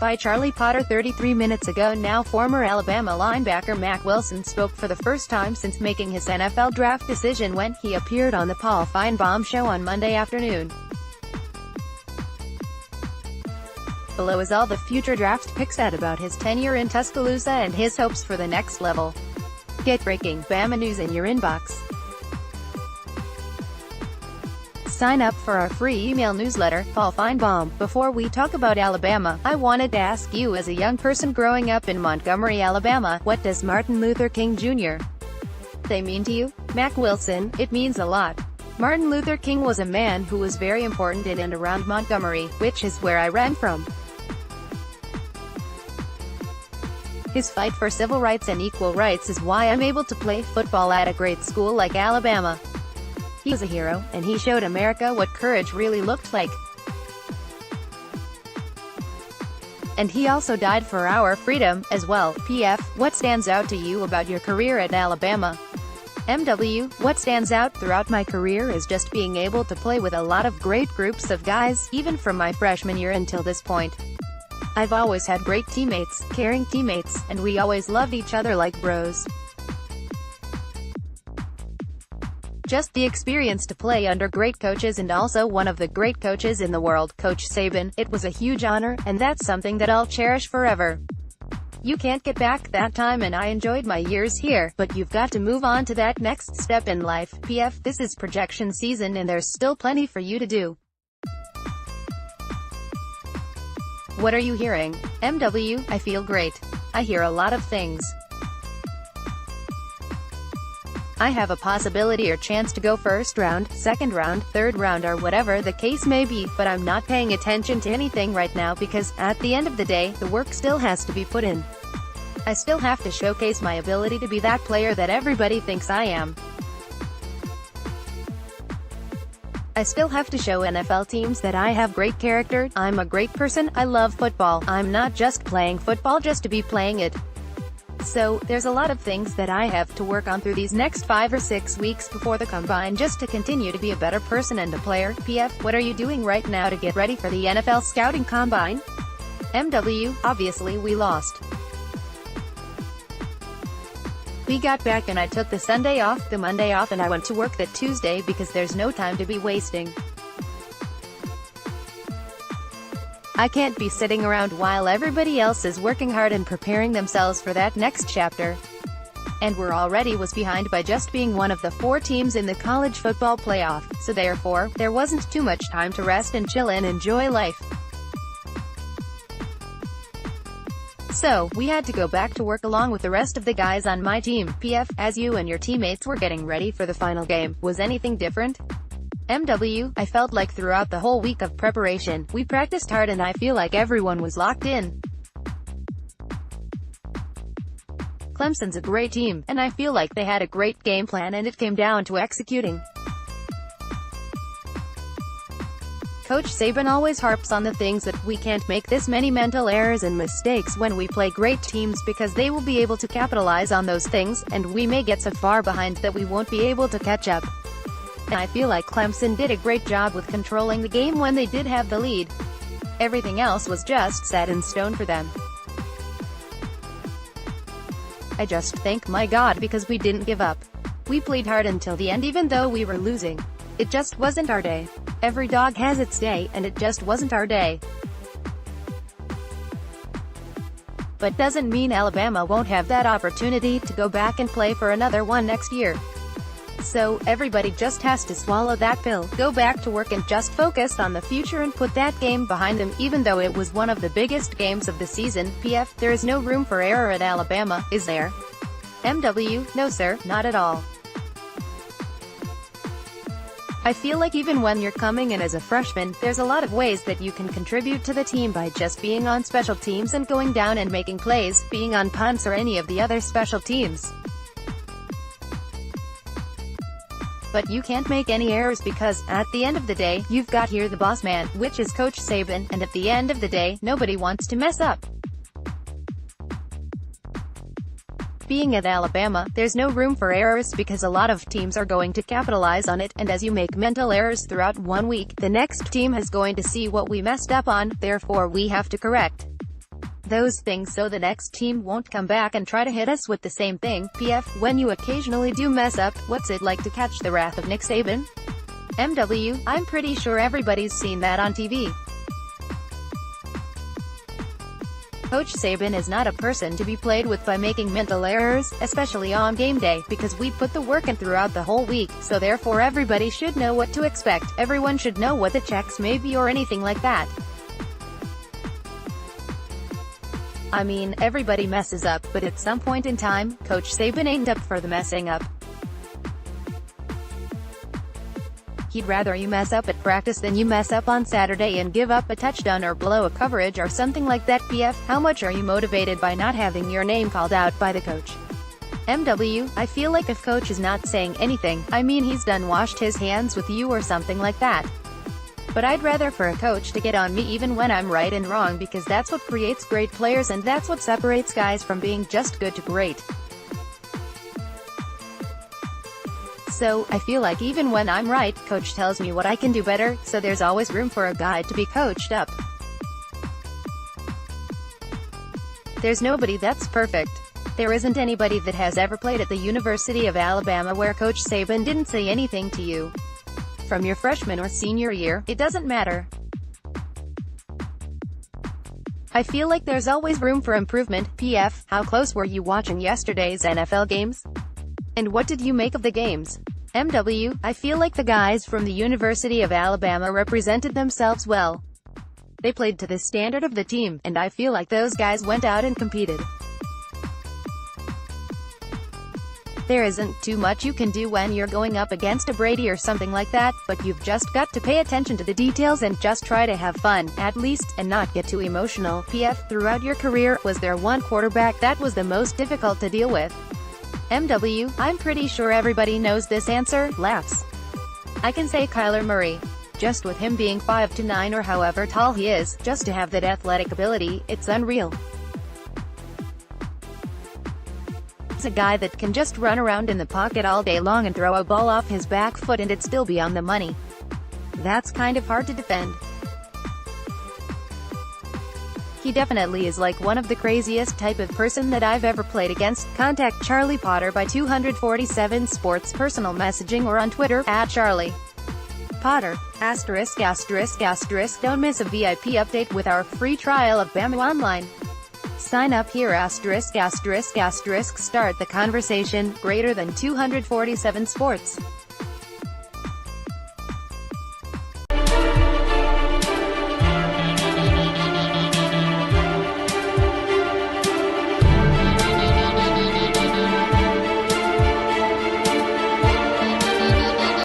by Charlie Potter 33 minutes ago. Now former Alabama linebacker Mack Wilson spoke for the first time since making his NFL draft decision when he appeared on the Paul Feinbaum Show on Monday afternoon. Below is all the future draft picks said about his tenure in Tuscaloosa and his hopes for the next level. Get breaking Bama news in your inbox. Sign up for our free email newsletter, Paul Feinbaum. Before we talk about Alabama, I wanted to ask you, as a young person growing up in Montgomery, Alabama, what does Martin Luther King Jr. say mean to you? Mack Wilson: it means a lot. Martin Luther King was a man who was very important in and around Montgomery, which is where I ran from. His fight for civil rights and equal rights is why I'm able to play football at a great school like Alabama. He was a hero, and he showed America what courage really looked like. And he also died for our freedom, as well. PF, what stands out to you about your career at Alabama? MW, what stands out throughout my career is just being able to play with a lot of great groups of guys, even from my freshman year until this point. I've always had great teammates, caring teammates, and we always loved each other like bros. Just the experience to play under great coaches, and also one of the great coaches in the world, Coach Saban. It was a huge honor, and that's something that I'll cherish forever. You can't get back that time, and I enjoyed my years here, but you've got to move on to that next step in life. PF, this is projection season and there's still plenty for you to do. What are you hearing? MW, I feel great. I hear a lot of things. I have a possibility or chance to go first round, second round, third round, or whatever the case may be, but I'm not paying attention to anything right now because, at the end of the day, the work still has to be put in. I still have to showcase my ability to be that player that everybody thinks I am. I still have to show NFL teams that I have great character, I'm a great person, I love football, I'm not just playing football just to be playing it. So, there's a lot of things that I have to work on through these next 5 or 6 weeks before the combine just to continue to be a better person and a player. PF, what are you doing right now to get ready for the NFL scouting combine? MW, obviously we lost. We got back and I took the Sunday off, the Monday off, and I went to work that Tuesday because there's no time to be wasting. I can't be sitting around while everybody else is working hard and preparing themselves for that next chapter. And we're already was behind by just being one of the 4 teams in the college football playoff, so therefore, there wasn't too much time to rest and chill and enjoy life. So, we had to go back to work along with the rest of the guys on my team. PF, as you and your teammates were getting ready for the final game, was anything different? MW, I felt like throughout the whole week of preparation, we practiced hard and I feel like everyone was locked in. Clemson's a great team, and I feel like they had a great game plan and it came down to executing. Coach Saban always harps on the things that we can't make this many mental errors and mistakes when we play great teams because they will be able to capitalize on those things, and we may get so far behind that we won't be able to catch up. And I feel like Clemson did a great job with controlling the game when they did have the lead. Everything else was just set in stone for them. I just thank my God because we didn't give up. We played hard until the end even though we were losing. It just wasn't our day. Every dog has its day, and it just wasn't our day. But doesn't mean Alabama won't have that opportunity to go back and play for another one next year. So, everybody just has to swallow that pill, go back to work and just focus on the future and put that game behind them, even though it was one of the biggest games of the season. PF, there is no room for error at Alabama, is there? MW, no sir, not at all. I feel like even when you're coming in as a freshman, there's a lot of ways that you can contribute to the team by just being on special teams and going down and making plays, being on punts or any of the other special teams. But you can't make any errors because, at the end of the day, you've got here the boss man, which is Coach Saban, and at the end of the day, nobody wants to mess up. Being at Alabama, there's no room for errors because a lot of teams are going to capitalize on it, and as you make mental errors throughout 1 week, the next team is going to see what we messed up on, therefore we have to correct. those things so the next team won't come back and try to hit us with the same thing. PF, when you occasionally do mess up, what's it like to catch the wrath of Nick Saban? MW, I'm pretty sure everybody's seen that on TV. Coach Saban is not a person to be played with by making mental errors, especially on game day, because we put the work in throughout the whole week, so therefore everybody should know what to expect, everyone should know what the checks may be or anything like that. I mean, everybody messes up, but at some point in time, Coach Saban ain't up for the messing up. He'd rather you mess up at practice than you mess up on Saturday and give up a touchdown or blow a coverage or something like that. PF, how much are you motivated by not having your name called out by the coach? MW, I feel like if coach is not saying anything, I mean he's done washed his hands with you or something like that. But I'd rather for a coach to get on me even when I'm right and wrong, because that's what creates great players and that's what separates guys from being just good to great. So, I feel like even when I'm right, coach tells me what I can do better, so there's always room for a guy to be coached up. There's nobody that's perfect. There isn't anybody that has ever played at the University of Alabama where Coach Saban didn't say anything to you. From your freshman or senior year, it doesn't matter. I feel like there's always room for improvement. PF, how close were you watching yesterday's NFL games? And what did you make of the games? MW, I feel like the guys from the University of Alabama represented themselves well. They played to the standard of the team, and I feel like those guys went out and competed. There isn't too much you can do when you're going up against a Brady or something like that, but you've just got to pay attention to the details and just try to have fun, at least, and not get too emotional. PF, throughout your career, was there one quarterback that was the most difficult to deal with? MW, I'm pretty sure everybody knows this answer. Laughs. I can say Kyler Murray. Just with him being 5'9" or however tall he is, just to have that athletic ability, it's unreal. He's a guy that can just run around in the pocket all day long and throw a ball off his back foot and it'd still be on the money. That's kind of hard to defend. He definitely is like one of the craziest type of person that I've ever played against. Contact Charlie Potter by 247 Sports personal messaging or on Twitter, @Charlie Potter. ****. Don't miss a VIP update with our free trial of Bama Online. Sign up here. ****. Start the conversation. Greater than 247 Sports.